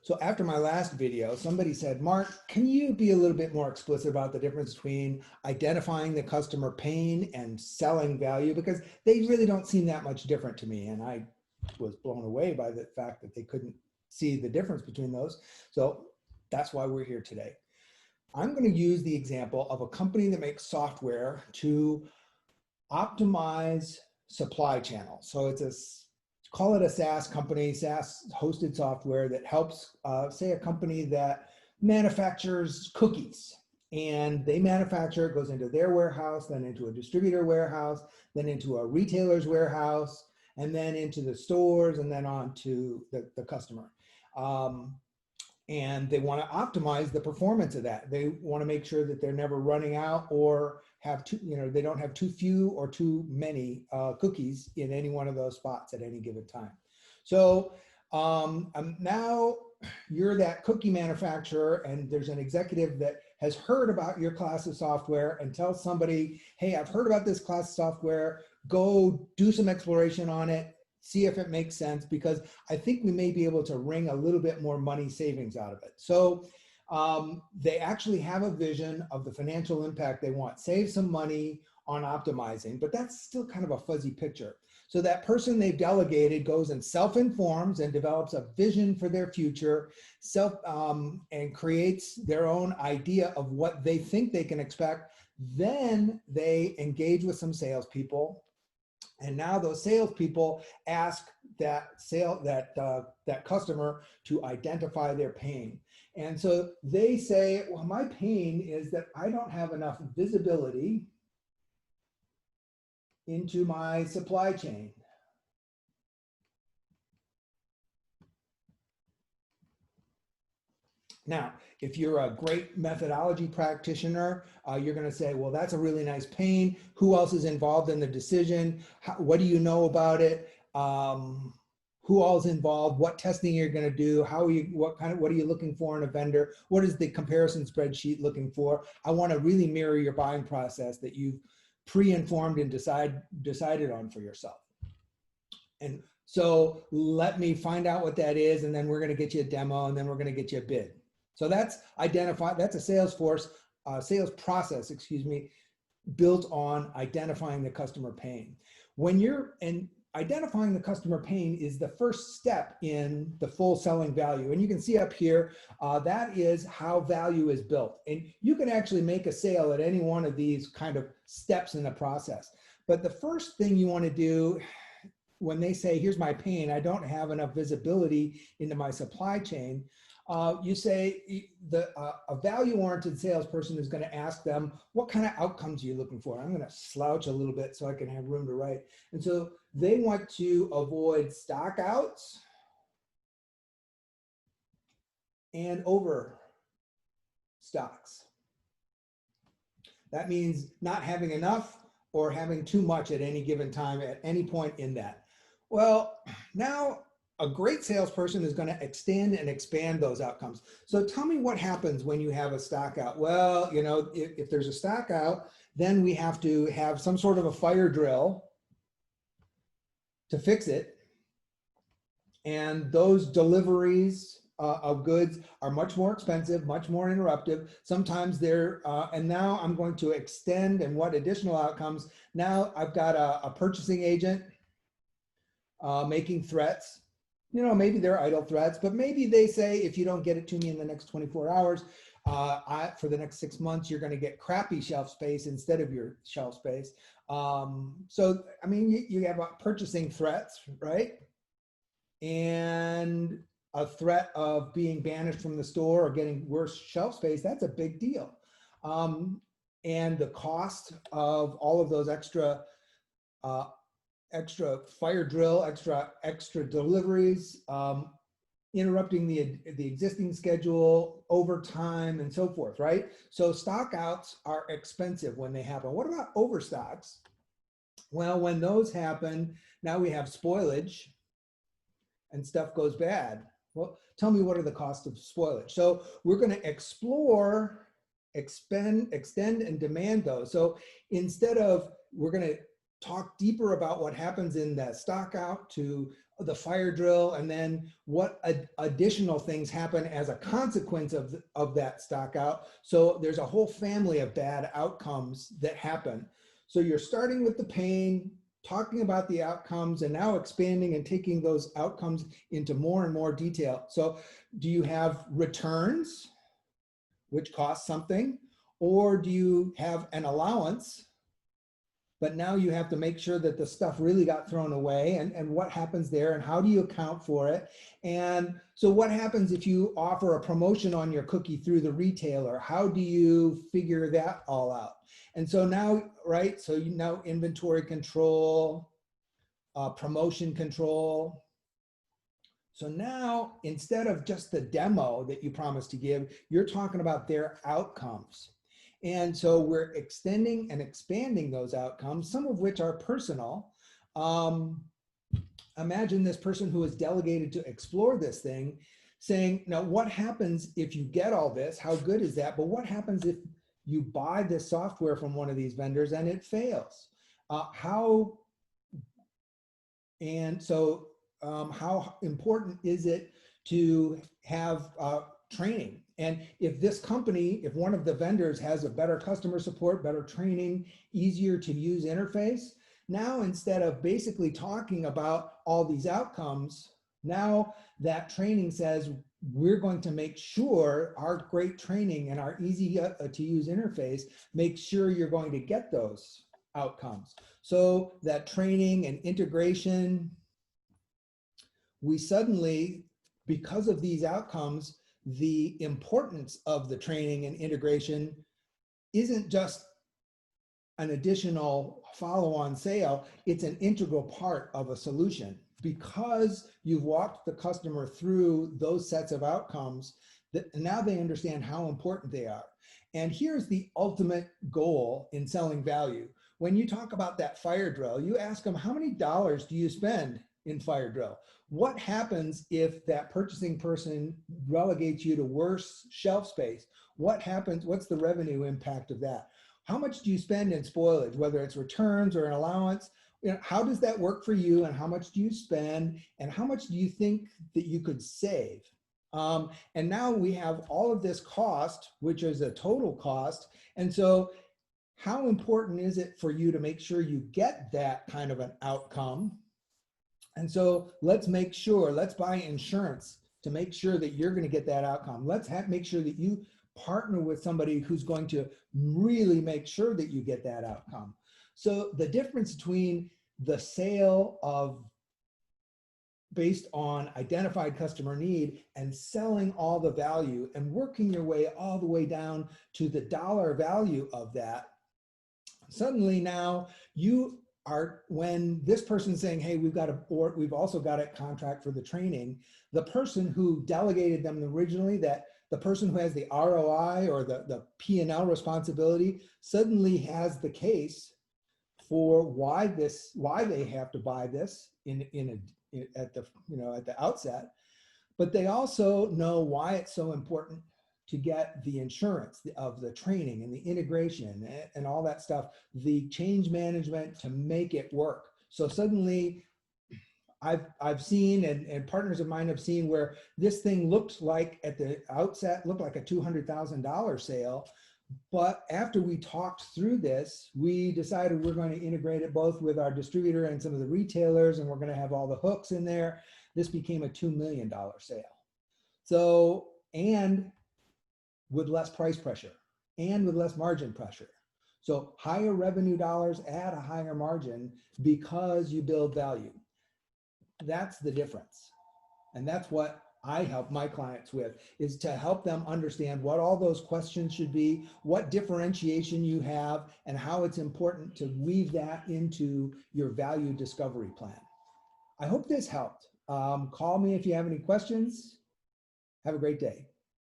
So after my last video, somebody said, Mark, can you be a little bit more explicit about the difference between identifying the customer pain and selling value? Because they really don't seem that much different to me. And I was blown away by the fact that they couldn't see the difference between those. So that's why we're here today. I'm going to use the example of a company that makes software to optimize supply channels. So it's call it a SaaS company, SaaS hosted software that helps, say, a company that manufactures cookies. And they manufacture, it goes into their warehouse, then into a distributor warehouse, then into a retailer's warehouse, and then into the stores, and then on to the customer. And they want to optimize the performance of that. They want to make sure that they're never running out or have too, they don't have too few or too many cookies in any one of those spots at any given time. So now you're that cookie manufacturer, and there's an executive that has heard about your class of software and tells somebody, hey, I've heard about this class of software, go do some exploration on it, see if it makes sense, because I think we may be able to wring a little bit more money savings out of it. So they actually have a vision of the financial impact they want. Save some money on optimizing, but that's still kind of a fuzzy picture. So that person they've delegated goes and self-informs and develops a vision for their future, and creates their own idea of what they think they can expect. Then they engage with some salespeople. And now those salespeople ask that customer to identify their pain. And so they say, well, my pain is that I don't have enough visibility into my supply chain. Now, if you're a great methodology practitioner, you're going to say, well, that's a really nice pain. Who else is involved in the decision? What do you know about it? Who all is involved? What testing you're going to do? What are you looking for in a vendor? What is the comparison spreadsheet looking for? I want to really mirror your buying process that you've pre-informed and decided on for yourself. And so let me find out what that is, and then we're going to get you a demo, and then we're going to get you a bid. So that's a sales process, built on identifying the customer pain. Identifying the customer pain is the first step in the full selling value. And you can see up here, that is how value is built. And you can actually make a sale at any one of these kind of steps in the process. But the first thing you want to do when they say, here's my pain, I don't have enough visibility into my supply chain, you say a value-oriented salesperson is going to ask them, what kind of outcomes are you looking for? I'm going to slouch a little bit so I can have room to write. And so they want to avoid stock outs and overstocks. That means not having enough or having too much at any given time at any point in that. Well, now a great salesperson is going to extend and expand those outcomes. So tell me what happens when you have a stock out. Well, if there's a stock out, then we have to have some sort of a fire drill to fix it. And those deliveries of goods are much more expensive, much more interruptive. Sometimes they're, and now I'm going to extend, and what additional outcomes? Now I've got a purchasing agent making threats. Maybe they're idle threats, but maybe they say, if you don't get it to me in the next 24 hours, for the next 6 months, you're going to get crappy shelf space instead of your shelf space. So, I mean, you have purchasing threats, right? And a threat of being banished from the store or getting worse shelf space, that's a big deal. And the cost of all of those extra fire drill, extra deliveries, interrupting the existing schedule, overtime, and so forth, right? So stockouts are expensive when they happen. What about overstocks? Well, when those happen, now we have spoilage and stuff goes bad. Well, tell me, what are the costs of spoilage? So we're going to explore, extend, and demand those. So instead of, we're going to talk deeper about what happens in that stock out to the fire drill, and then what additional things happen as a consequence of that stock out. So there's a whole family of bad outcomes that happen. So you're starting with the pain, talking about the outcomes, and now expanding and taking those outcomes into more and more detail. So do you have returns, which cost something, or do you have an allowance, but now you have to make sure that the stuff really got thrown away, and what happens there, and how do you account for it? And so what happens if you offer a promotion on your cookie through the retailer? How do you figure that all out? And so now, right, so you know, inventory control, promotion control. So now, instead of just the demo that you promised to give, you're talking about their outcomes. And so we're extending and expanding those outcomes, some of which are personal. Imagine this person who is delegated to explore this thing saying, now what happens if you get all this? How good is that? But what happens if you buy this software from one of these vendors and it fails? How important is it to have training? And if this company, if one of the vendors has a better customer support, better training, easier to use interface, now instead of basically talking about all these outcomes, now that training says, we're going to make sure our great training and our easy to use interface makes sure you're going to get those outcomes. So that training and integration, we suddenly, because of these outcomes, the importance of the training and integration isn't just an additional follow-on sale, it's an integral part of a solution. Because you've walked the customer through those sets of outcomes, that now they understand how important they are. And here's the ultimate goal in selling value. When you talk about that fire drill, you ask them, how many dollars do you spend in fire drill? What happens if that purchasing person relegates you to worse shelf space? What happens? What's the revenue impact of that? How much do you spend in spoilage, whether it's returns or an allowance? You know, how does that work for you, and how much do you spend, and how much do you think that you could save? And now we have all of this cost, which is a total cost. And so how important is it for you to make sure you get that kind of an outcome? And so let's make sure, let's buy insurance to make sure that you're going to get that outcome. Let's make sure that you partner with somebody who's going to really make sure that you get that outcome. So the difference between the sale of based on identified customer need and selling all the value and working your way all the way down to the dollar value of that, suddenly now you are, when this person's saying, hey, we've also got a contract for the training, the person who delegated them originally, that the person who has the ROI or the P&L responsibility suddenly has the case for why they have to buy this at the outset, but they also know why it's so important to get the insurance of the training and the integration and all that stuff, the change management to make it work. So suddenly I've seen, and partners of mine have seen, where this thing looked like at the outset, looked like a $200,000 sale. But after we talked through this, we decided we're going to integrate it both with our distributor and some of the retailers, and we're going to have all the hooks in there. This became a $2 million sale. So, and with less price pressure and with less margin pressure. So higher revenue dollars at a higher margin because you build value. That's the difference. And that's what I help my clients with, is to help them understand what all those questions should be, what differentiation you have, and how it's important to weave that into your value discovery plan. I hope this helped. Call me if you have any questions. Have a great day.